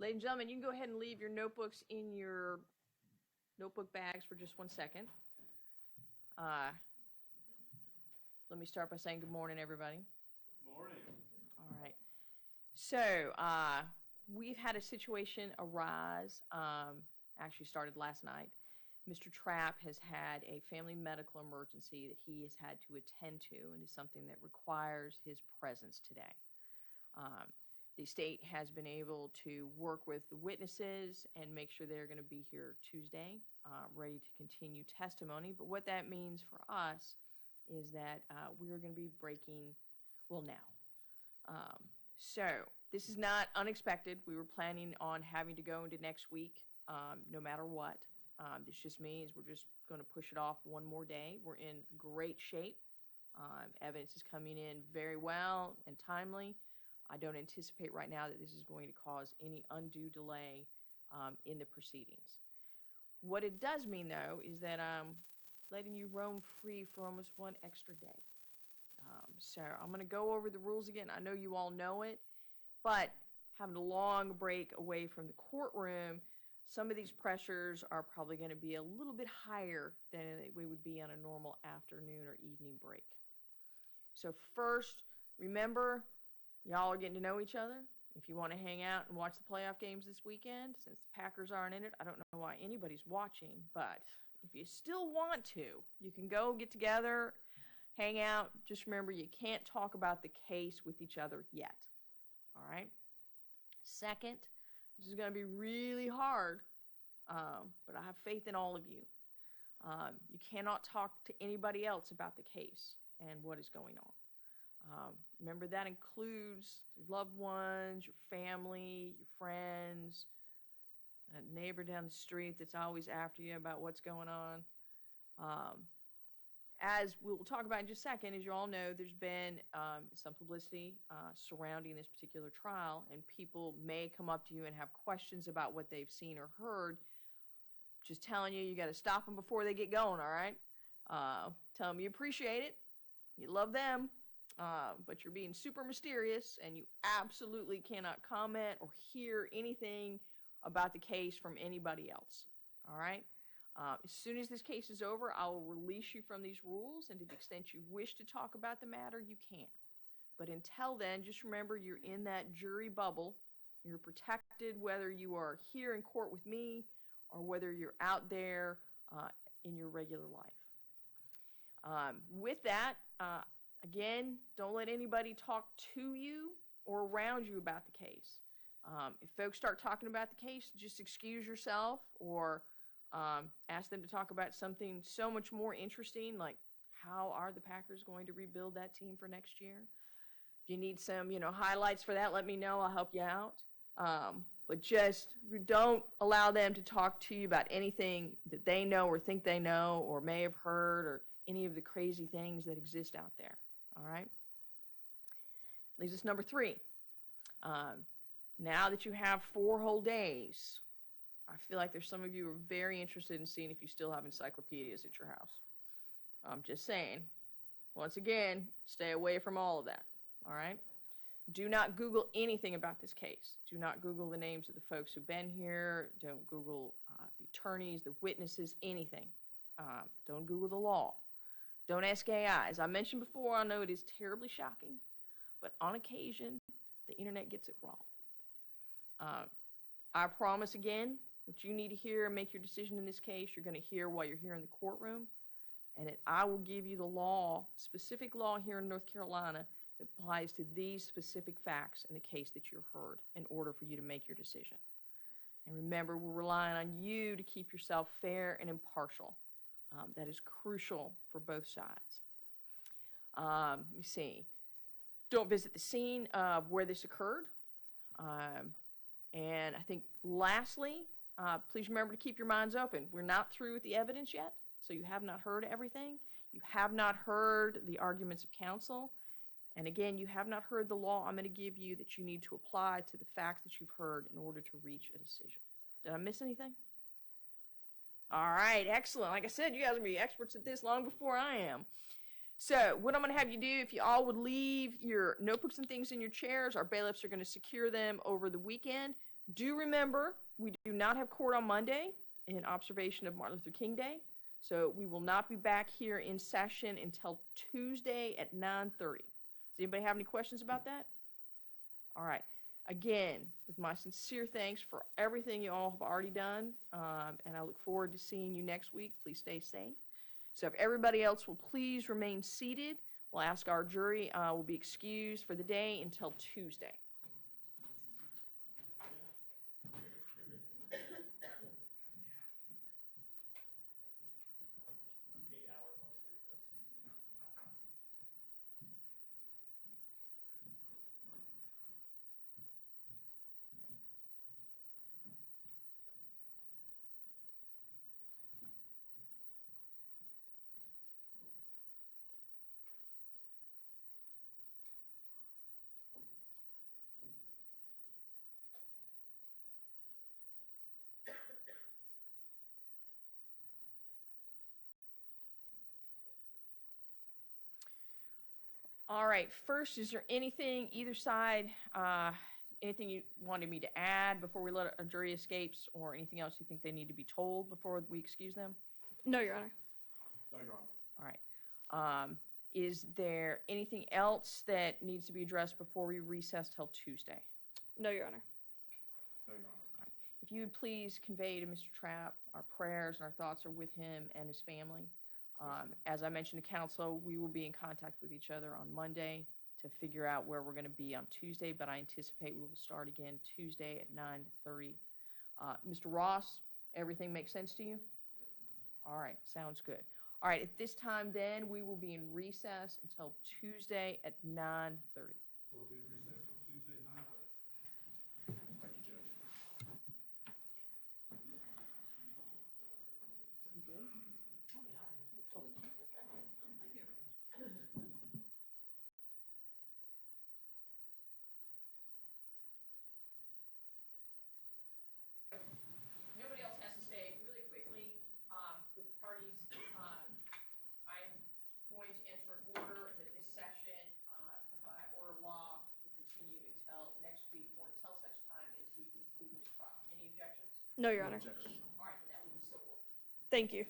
Ladies and gentlemen, you can go ahead and leave your notebooks in your notebook bags for just 1 second. Let me start by saying good morning, everybody. Good morning. All right. So we've had a situation arise, actually started last night. Mr. Trapp has had a family medical emergency that he has had to attend to, and is something that requires his presence today. The state has been able to work with the witnesses and make sure they're going to be here Tuesday, ready to continue testimony. But what that means for us is that we are going to be breaking, well, now. So this is not unexpected. We were planning on having to go into next week, no matter what. This just means we're just going to push it off one more day. We're in great shape. Evidence is coming in very well and timely. I don't anticipate right now that this is going to cause any undue delay in the proceedings. What it does mean, though, is that I'm letting you roam free for almost one extra day. So I'm going to go over the rules again. I know you all know it, but having a long break away from the courtroom, some of these pressures are probably going to be a little bit higher than we would be on a normal afternoon or evening break. So first, remember, y'all are getting to know each other. If you want to hang out and watch the playoff games this weekend, since the Packers aren't in it, I don't know why anybody's watching, but if you still want to, you can go get together, hang out. Just remember, you can't talk about the case with each other yet. All right? Second, this is going to be really hard, but I have faith in all of you. You cannot talk to anybody else about the case and what is going on. Remember, that includes your loved ones, your family, your friends, that neighbor down the street that's always after you about what's going on. As we'll talk about in just a second, as you all know, there's been some publicity surrounding this particular trial, and people may come up to you and have questions about what they've seen or heard. Just telling you, you got to stop them before they get going, all right? Tell them you appreciate it, you love them, but you're being super mysterious, and you absolutely cannot comment or hear anything about the case from anybody else, all right? As soon as this case is over, I will release you from these rules, and to the extent you wish to talk about the matter, you can. But until then, just remember you're in that jury bubble. You're protected whether you are here in court with me or whether you're out there in your regular life. With that, again, don't let anybody talk to you or around you about the case. If folks start talking about the case, just excuse yourself or ask them to talk about something so much more interesting, like how are the Packers going to rebuild that team for next year? If you need some, highlights for that, let me know. I'll help you out. But just don't allow them to talk to you about anything that they know or think they know or may have heard or any of the crazy things that exist out there. All right? Leaves us number 3. Now that you have 4 whole days, I feel like there's some of you who are very interested in seeing if you still have encyclopedias at your house. I'm just saying, once again, stay away from all of that, all right? Do not Google anything about this case. Do not Google the names of the folks who've been here. Don't Google the attorneys, the witnesses, anything. Don't Google the law. Don't ask AI. As I mentioned before, I know it is terribly shocking, but on occasion, the internet gets it wrong. I promise again, what you need to hear and make your decision in this case, you're going to hear while you're here in the courtroom. And I will give you the law, specific law here in North Carolina that applies to these specific facts in the case that you heard in order for you to make your decision. And remember, we're relying on you to keep yourself fair and impartial. That is crucial for both sides. Let me see. Don't visit the scene of where this occurred. And I think lastly, please remember to keep your minds open. We're not through with the evidence yet, so you have not heard everything. You have not heard the arguments of counsel. And again, you have not heard the law I'm going to give you that you need to apply to the facts that you've heard in order to reach a decision. Did I miss anything? All right, excellent. Like I said, you guys are going to be experts at this long before I am. So what I'm going to have you do, if you all would leave your notebooks and things in your chairs, our bailiffs are going to secure them over the weekend. Do remember, we do not have court on Monday in observation of Martin Luther King Day. So we will not be back here in session until Tuesday at 9:30. Does anybody have any questions about that? All right. Again, with my sincere thanks for everything you all have already done, and I look forward to seeing you next week. Please stay safe. So if everybody else will please remain seated, we'll ask our jury will be excused for the day until Tuesday. All right, first, is there anything, either side, anything you wanted me to add before we let a jury escapes, or anything else you think they need to be told before we excuse them? No, Your Honor. No, Your Honor. All right. Is there anything else that needs to be addressed before we recess till Tuesday? No, Your Honor. No, Your Honor. All right. If you would please convey to Mr. Trapp our prayers and our thoughts are with him and his family. As I mentioned to counsel, we will be in contact with each other on Monday to figure out where we're going to be on Tuesday, but I anticipate we will start again Tuesday at 9:30. Mr. Ross, everything makes sense to you? Yes, ma'am. All right, sounds good. All right, at this time then, we will be in recess until Tuesday at 9:30. We'll be recessed till Tuesday at 9:30. Thank you, Judge. You good? Oh, yeah. You totally keep your track. Nobody else has to stay. Really quickly, with the parties, I'm going to enter an order that this session, by order of law, will continue until next week or until such time as we conclude this trial. Any objections? No, Your No Honor. objection. All right, and that will be so ordered. Thank you.